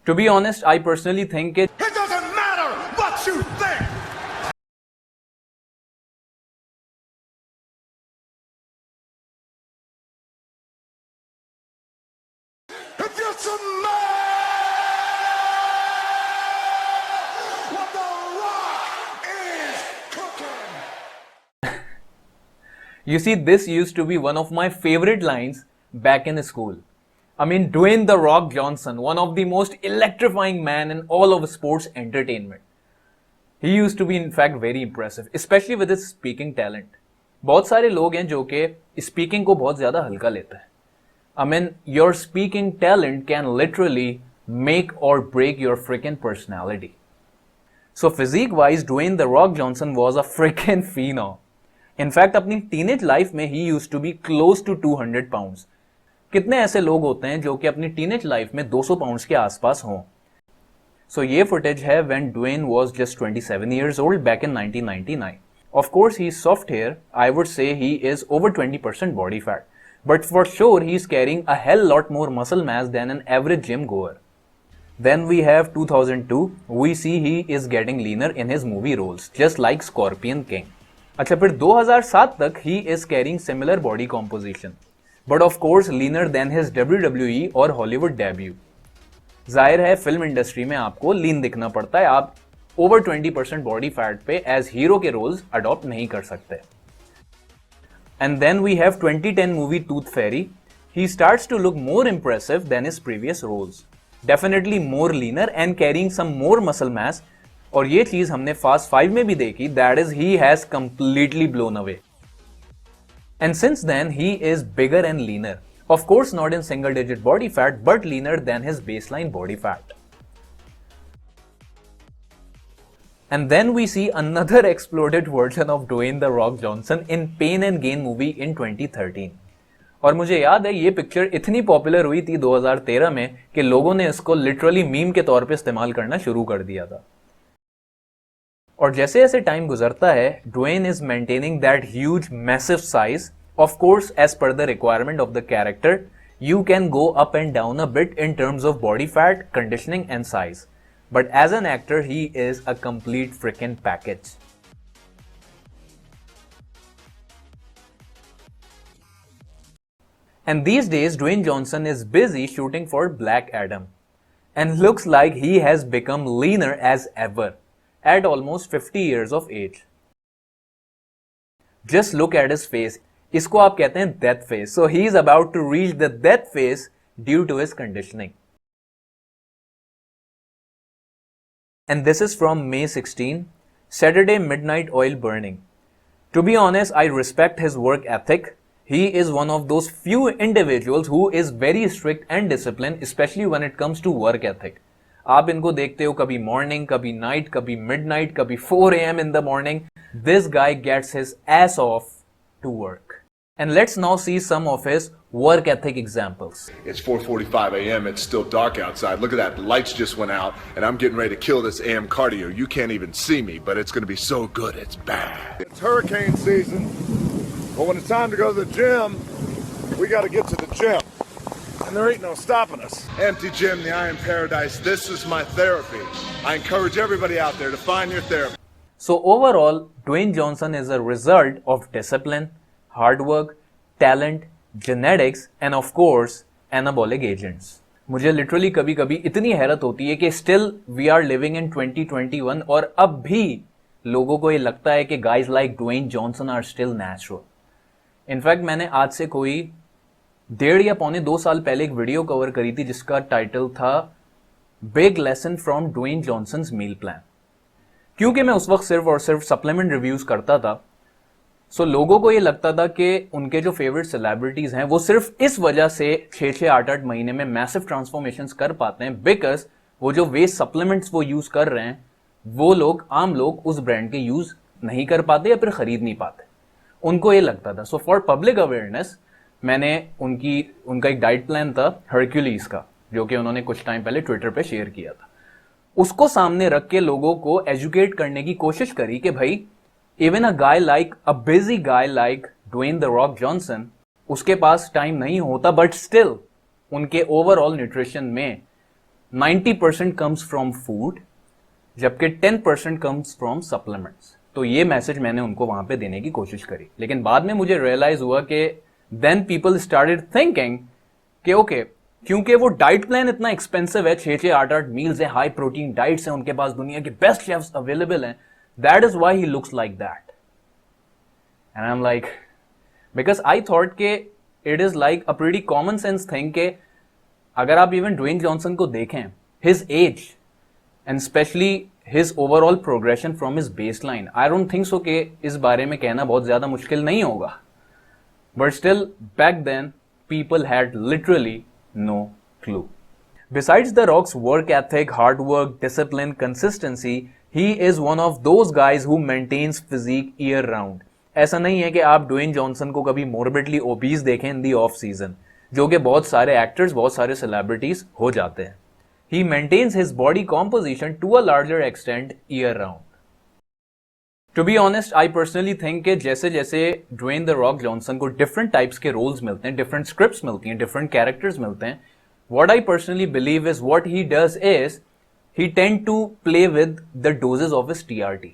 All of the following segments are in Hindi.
To be honest, I personally think It doesn't matter what you think. If you smell what the Rock is cooking. You see, this used to be one of my favorite lines back in school. I mean, Dwayne The Rock Johnson, one of the most electrifying men in all of sports entertainment. He used to be in fact very impressive, especially with his speaking talent. बहुत सारे लोग हैं जो कि स्पीकिंग को बहुत ज़्यादा हल्का लेते हैं. I mean, your speaking talent can literally make or break your freaking personality. So physique-wise, Dwayne The Rock Johnson was a freaking phenom. In fact, अपनी teenage life में he used to be close to 200 pounds. कितने ऐसे लोग होते हैं जो कि अपनी टीनेज लाइफ में 200 पाउंड्स के आसपास हों. सो ये फुटेज है when Dwayne was just 27 years old back in 1999. Of course, he's soft here. I would say he is over 20% body fat. But for sure, he's carrying a hell lot more muscle mass than an average gym goer. Then we have 2002. We see he is getting leaner in his movie roles, just like Scorpion King. अच्छा, फिर 2007 तक he is carrying similar body composition. But of course leaner than his WWE और Hollywood debut. जाहिर है फिल्म इंडस्ट्री में आपको लीन दिखना पड़ता है, आप ओवर 20% बॉडी फैट पे एज हीरो के रोल्स अडॉप्ट नहीं कर सकते. And then we have 2010 movie tooth fairy. He starts to look more impressive than his previous roles. Definitely more leaner and carrying some more muscle mass. और ये चीज हमने फास्ट 5 में भी देखी, that is he has completely blown away. And since then, he is bigger and leaner. Of course, not in single-digit body fat, but leaner than his baseline body fat. And then we see another exploded version of Dwayne The Rock Johnson in Pain and Gain movie in 2013. और मुझे याद है ये पिक्चर इतनी पॉपुलर हुई थी 2013 में कि लोगों ने इसको लिटरली मीम के तौर पे इस्तेमाल करना शुरू कर दिया था. और जैसे जैसे टाइम गुजरता है, Dwayne is maintaining that huge massive size. Of course as per the requirement of the character, you can go up and down a bit in terms of body fat, conditioning and size. But as an actor he is a complete freaking package. And these days, Dwayne Johnson is busy shooting for Black Adam and looks like he has become leaner as ever. At almost 50 years of age. Just look at his face. इसको आप कहते हैं death face. So he is about to reach the death face due to his conditioning. And this is from May 16. Saturday midnight oil burning. To be honest, I respect his work ethic. He is one of those few individuals who is very strict and disciplined, especially when it comes to work ethic. आप इनको देखते हो कभी मॉर्निंग, कभी नाइट, कभी मिडनाइट, कभी 4 AM in the morning. This guy gets his ass off to work. And let's now see some of his work ethic examples. It's 4:45 a.m. It's still dark outside. Look at that. The lights just went out, and I'm getting ready to kill this AM cardio. You can't even see me, but it's going to be so good. It's bad. It's hurricane season. But when it's time to go to the gym, we got to get to the gym. And there ain't no stopping us. Empty gym, the Iron Paradise. This is my therapy. I encourage everybody out there to find your therapy. So overall, Dwayne Johnson is a result of discipline, hard work, talent, genetics, and of course, anabolic agents. मुझे लिटरली कभी कभी इतनी हैरत होती है कि still we are living in 2021 और अब भी लोगों को ये लगता है कि guys like Dwayne Johnson are still natural. In fact मैंने आज से कोई 1.5 या पौने 2 साल पहले एक वीडियो कवर करी थी जिसका टाइटल था big lesson from Dwayne Johnson's meal plan. क्योंकि मैं उस वक्त सिर्फ और सिर्फ सप्लीमेंट रिव्यूज करता था, सो लोगों को ये लगता था कि उनके जो फेवरेट सेलिब्रिटीज हैं वो सिर्फ इस वजह से 6-6, 8-8 महीने में मैसिव ट्रांसफॉर्मेशंस कर पाते हैं बिकॉज वो जो वेस्ट सप्लीमेंट्स वो यूज कर रहे हैं वो लोग, आम लोग उस ब्रांड के यूज नहीं कर पाते या फिर खरीद नहीं पाते. उनको ये लगता था. सो फॉर पब्लिक अवेयरनेस मैंने उनका एक डाइट प्लान था हर्क्यूलीज का, जो कि उन्होंने कुछ टाइम पहले ट्विटर पे शेयर किया था. उसको सामने रख के लोगों को एजुकेट करने की कोशिश करी कि भाई even a guy like a busy guy like Dwayne the Rock Johnson, उसके पास टाइम नहीं होता बट स्टिल उनके ओवरऑल न्यूट्रिशन में 90% comes from food, जबकि 10% comes from supplements. तो ये मैसेज मैंने उनको वहां पे देने की कोशिश करी, लेकिन बाद में मुझे रियलाइज हुआ कि then people started thinking कि ओके, क्योंकि वो डाइट प्लान इतना एक्सपेंसिव है, 6-8 मील्स है, हाई प्रोटीन डाइट्स हैं, उनके पास दुनिया के बेस्ट शेफ्स अवेलेबल हैं, that is why he looks like that. And I am like, because I thought के it is like a pretty common sense thing के अगर आप इवन ड्वेन जॉनसन को देखें, his age and specially his overall progression from his baseline, I don't think so कि इस बारे में कहना बहुत ज्यादा मुश्किल नहीं होगा. But still back then people had literally no clue. Besides The Rock's work ethic, hard work, discipline, consistency, he is one of those guys who maintains physique year round. ऐसा नहीं है कि आप ड्वेन जॉनसन को कभी morbidly obese देखें in the off season, जो कि बहुत सारे एक्टर्स, बहुत सारे सेलिब्रिटीज हो जाते हैं. He maintains his body composition to a larger extent year round. To be honest, I personally think कि जैसे जैसे ड्वेन द रॉक जॉनसन को डिफरेंट टाइप्स के रोल्स मिलते हैं, डिफरेंट स्क्रिप्ट्स मिलती हैं, डिफरेंट कैरेक्टर्स मिलते हैं, what I personally believe is what he does is he tend to play with the doses of his TRT.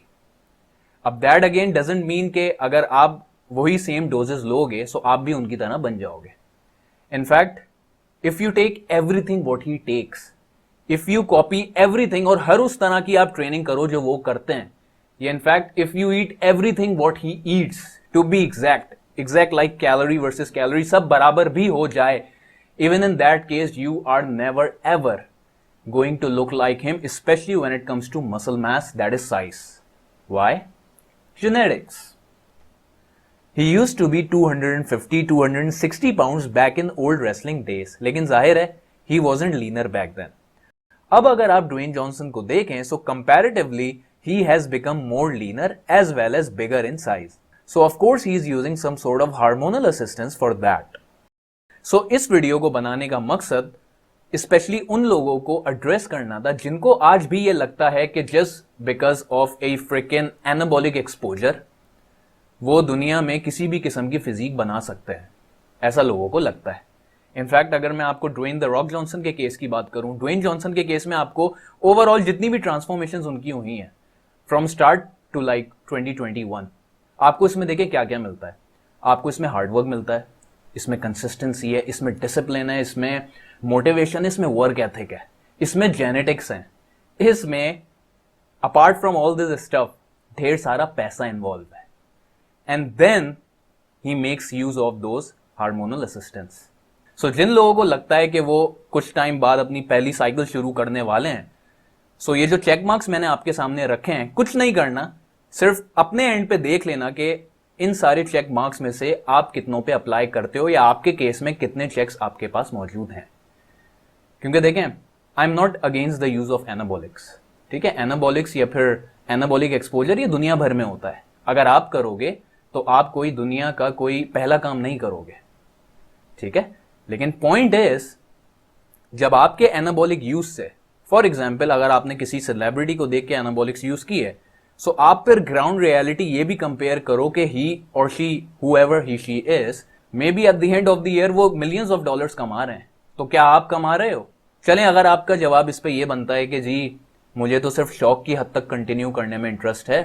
अब दैट अगेन डजंट मीन कि अगर आप वही सेम डोजेस लोगे सो आप भी उनकी तरह बन जाओगे. In fact if you take everything what he takes, if you copy everything और हर उस तरह की आप ट्रेनिंग करो जो वो करते हैं, in fact if you eat everything what he eats, to be exact like calorie versus calorie सब बराबर भी हो जाए, even in that case you are never ever going to look like him, especially when it comes to muscle mass, that is size. Why? Genetics. He used to be 250-260 pounds back in old wrestling days, लेकिन जाहिर है he wasn't leaner back then. अब अगर आप ड्वेन जॉनसन को देखें so comparatively he has become more leaner as well as bigger in size. So of course he is using some sort of hormonal assistance for that. So इस वीडियो को बनाने का मकसद स्पेशली उन लोगों को एड्रेस करना था जिनको आज भी ये लगता है कि just because of A fricking anabolic exposure वो दुनिया में किसी भी किस्म की फिजिक बना सकते हैं, ऐसा लोगों को लगता है. इनफैक्ट अगर मैं आपको ड्वेन द रॉक जॉनसन के केस की बात करूं, ड्वेन जॉनसन के केस में आपको ओवरऑल जितनी भी ट्रांसफॉर्मेशंस उनकी हुई हैं फ्रॉम स्टार्ट टू लाइक 2021, आपको इसमें देखिए क्या क्या मिलता है. आपको इसमें हार्डवर्क मिलता है, इसमें कंसिस्टेंसी है, इसमें डिसिप्लिन है, इसमें मोटिवेशन, इसमें वर्क एथिक है, इसमें जेनेटिक्स है, इसमें apart from all this stuff ढेर सारा पैसा इन्वॉल्व है. And then he makes use of those hormonal assistance. So जिन लोगों को लगता है कि वो कुछ टाइम बाद अपनी पहली साइकिल शुरू करने वाले हैं, सो ये जो चेक मार्क्स मैंने आपके सामने रखे हैं, कुछ नहीं करना, सिर्फ अपने एंड पे देख लेना कि इन सारे चेक मार्क्स में से आप कितनों पे अप्लाई करते हो या आपके केस में कितने चेक्स आपके पास मौजूद हैं. क्योंकि देखें, I am not against the use of anabolics. ठीक है, एनाबॉलिक्स या फिर एनाबॉलिक एक्सपोजर ये दुनिया भर में होता है. अगर आप करोगे तो आप कोई दुनिया का कोई पहला काम नहीं करोगे. ठीक है, लेकिन पॉइंट इज जब आपके एनाबॉलिक यूज से, फॉर एग्जाम्पल अगर आपने किसी सेलिब्रिटी को देख के एनाबॉलिक्स यूज की है, सो आप फिर ग्राउंड रियलिटी ये भी कंपेयर करो कि ही और she, whoever he she is, maybe at the end of the year वो मिलियंस ऑफ डॉलर्स कमा रहे हैं. तो क्या आप कमा रहे हो? चलें, अगर आपका जवाब इस पे ये बनता है कि जी मुझे तो सिर्फ शौक की हद तक कंटिन्यू करने में इंटरेस्ट है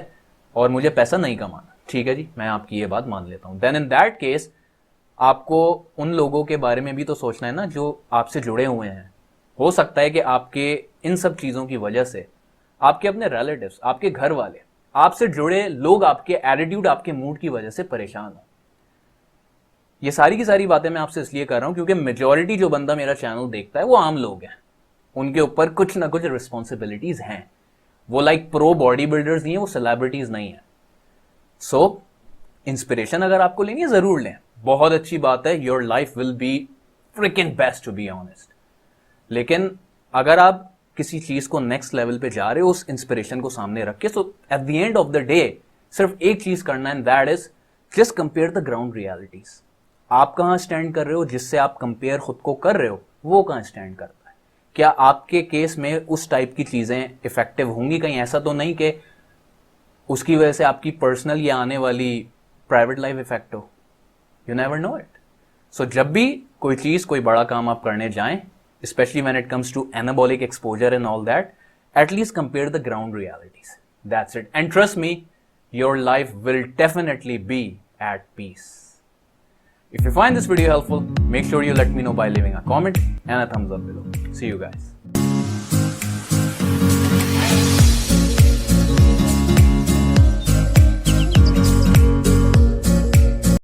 और मुझे पैसा नहीं कमाना, ठीक है जी, मैं आपकी ये बात मान लेता हूं. देन इन दैट केस आपको उन लोगों के बारे में भी तो सोचना है ना जो आपसे जुड़े हुए हैं. हो सकता है कि आपके इन सब चीजों की वजह से आपके अपने रिलेटिव्स, आपके घर वाले, आपसे जुड़े लोग आपके एटीट्यूड, आपके मूड की वजह से परेशान हो. ये सारी की सारी बातें मैं आपसे इसलिए कर रहा हूं क्योंकि मेजॉरिटी जो बंदा मेरा चैनल देखता है वो आम लोग हैं. उनके ऊपर कुछ ना कुछ रिस्पॉन्सिबिलिटीज हैं. वो लाइक प्रो बॉडी बिल्डर्स नहीं है, वो सेलिब्रिटीज नहीं है. सो इंस्पिरेशन अगर आपको लेनी है जरूर लें, बहुत अच्छी बात है. Your life will be freaking best to be honest. लेकिन अगर आप किसी चीज को नेक्स्ट लेवल पे जा रहे हो उस इंस्पिरेशन को सामने रख के, so at the end of the day सिर्फ एक चीज करना, and that is just compare the ground realities. आप कहां स्टैंड कर रहे हो, जिससे आप कंपेयर खुद को कर रहे हो वो कहां स्टैंड करता है. क्या आपके केस में उस टाइप की चीजें इफेक्टिव होंगी? कहीं ऐसा तो नहीं कि उसकी वजह से आपकी पर्सनल या आने वाली प्राइवेट लाइफ इफेक्ट हो. You never know it. So जब भी कोई चीज, कोई बड़ा काम आप करने जाएं, especially when it comes to anabolic exposure and all that, at least compare the ground realities. That's it. And trust me, your life will definitely be at peace. If you find this video helpful, make sure you let me know by leaving a comment and a thumbs up below. See you guys.